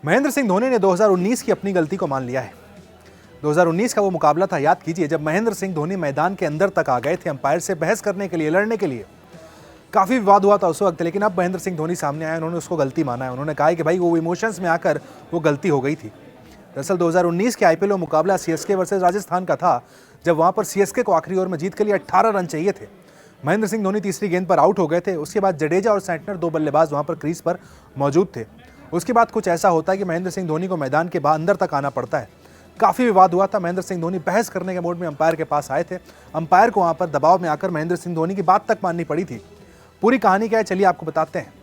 महेंद्र सिंह धोनी ने 2019 की अपनी गलती को मान लिया है। 2019 का वो मुकाबला था, याद कीजिए, जब महेंद्र सिंह धोनी मैदान के अंदर तक आ गए थे अंपायर से बहस करने के लिए, लड़ने के लिए। काफी विवाद हुआ था उस वक्त, लेकिन अब महेंद्र सिंह धोनी सामने आए, उन्होंने उसको गलती माना है। उन्होंने कहा है कि भाई वो इमोशंस में आकर वो गलती हो गई थी। दरअसल 2019 के आईपीएल मुकाबला सीएसके वर्सेस राजस्थान का था, जब वहां पर सीएसके को आखिरी ओवर में जीत के लिए 18 रन चाहिए थे। महेंद्र सिंह धोनी तीसरी गेंद पर आउट हो गए थे। उसके बाद जडेजा और सैंटनर, दो बल्लेबाज वहां पर क्रीज पर मौजूद थे। उसके बाद कुछ ऐसा होता है कि महेंद्र सिंह धोनी को मैदान के बाहर अंदर तक आना पड़ता है। काफी विवाद हुआ था। महेंद्र सिंह धोनी बहस करने के मोड में अंपायर के पास आए थे। अंपायर को वहां पर दबाव में आकर महेंद्र सिंह धोनी की बात तक माननी पड़ी थी। पूरी कहानी क्या है, चलिए आपको बताते हैं।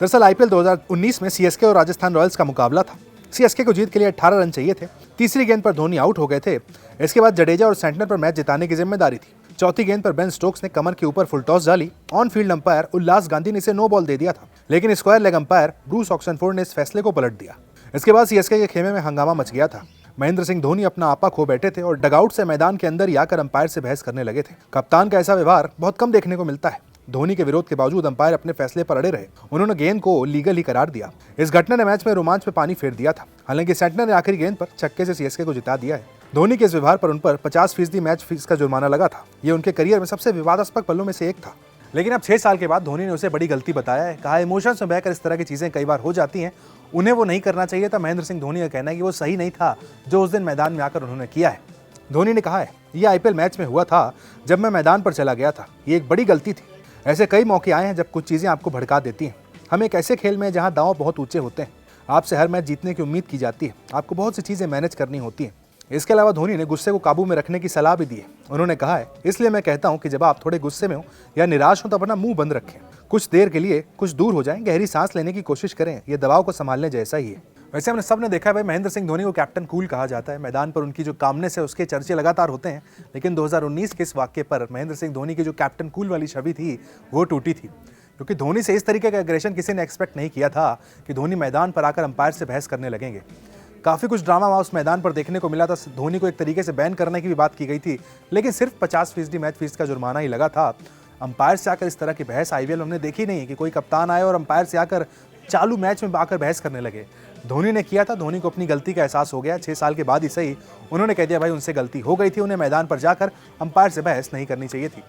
दरअसल आईपीएल 2019 में सीएसके और राजस्थान रॉयल्स का मुकाबला था। सीएसके को जीत के लिए 18 रन चाहिए थे। तीसरी गेंद पर धोनी आउट हो गए थे। इसके बाद जडेजा और सैंटनर पर मैच जिताने की जिम्मेदारी थी। चौथी गेंद पर बेन स्टोक्स ने कमर के ऊपर फुल टॉस डाली। ऑन फील्ड अंपायर उल्लास गांधी ने इसे नो बॉल दे दिया था, लेकिन स्क्वायर लेग अंपायर ब्रूस ऑक्सनफोर्ड ने इस फैसले को पलट दिया। इसके बाद सीएसके के खेमे में हंगामा मच गया था। महेंद्र सिंह धोनी अपना आपा खो बैठे थे और डगआउट से मैदान के अंदर ही आकर अंपायर से बहस करने लगे थे। कप्तान का ऐसा व्यवहार बहुत कम देखने को मिलता है। धोनी के विरोध के बावजूद अंपायर अपने फैसले पर अड़े रहे। उन्होंने गेंद को लीगल ही करार दिया। इस घटना ने मैच में रोमांच में पानी फेर दिया था। हालांकि सैंटनर ने आखिरी गेंद पर छक्के से सीएसके को जिता दिया है। धोनी के इस व्यवहार पर उन पर 50% मैच फीस का जुर्माना लगा था। ये उनके करियर में सबसे विवादास्पद पलों में से एक था। लेकिन अब 6 साल के बाद धोनी ने उसे बड़ी गलती बताया है। कहा इमोशंस में बहकर इस तरह की चीजें कई बार हो जाती हैं, उन्हें वो नहीं करना चाहिए था। महेंद्र सिंह धोनी का कहना है कि वो सही नहीं था जो उस दिन मैदान में आकर उन्होंने किया है। धोनी ने कहा है, ये आईपीएल मैच में हुआ था जब मैं मैदान पर चला गया था। ये एक बड़ी गलती थी। ऐसे कई मौके आए हैं जब कुछ चीजें आपको भड़का देती हैं। हम एक ऐसे खेल में जहां दांव बहुत ऊंचे होते हैं, आपसे हर मैच जीतने की उम्मीद की जाती है, आपको बहुत सी चीजें मैनेज करनी होती हैं। इसके अलावा धोनी ने गुस्से को काबू में रखने की सलाह भी दी है। उन्होंने कहा है, इसलिए मैं कहता हूं कि जब आप थोड़े गुस्से में हो या निराश हो तो अपना मुंह बंद रखें, कुछ देर के लिए कुछ दूर हो जाएं, गहरी सांस लेने की कोशिश करें। यह दबाव को संभालने जैसा ही है। वैसे हमने सबने देखा है भाई, महेंद्र सिंह धोनी को कैप्टन कूल कहा जाता है। मैदान पर उनकी जो कामनेस है उसके चर्चे लगातार होते हैं। लेकिन 2019 के इस वाक्य पर महेंद्र सिंह धोनी की जो कैप्टन कूल वाली छवि थी वो टूटी थी, क्योंकि धोनी से इस तरीके का एग्रेशन किसी ने एक्सपेक्ट नहीं किया था कि धोनी मैदान पर आकर अंपायर से बहस करने लगेंगे। काफी कुछ ड्रामा वहां उस मैदान पर देखने को मिला था। धोनी को एक तरीके से बैन करने की भी बात की गई थी, लेकिन सिर्फ 50% मैच फीस का जुर्माना ही लगा था। अंपायर से आकर इस तरह की बहस आईपीएल हमने देखी नहीं कि कोई कप्तान आए और अंपायर से आकर चालू मैच में आकर बहस करने लगे। धोनी ने किया था। धोनी को अपनी गलती का एहसास हो गया। 6 साल के बाद ही सही उन्होंने कह दिया भाई उनसे गलती हो गई थी, उन्हें मैदान पर जाकर अंपायर से बहस नहीं करनी चाहिए थी।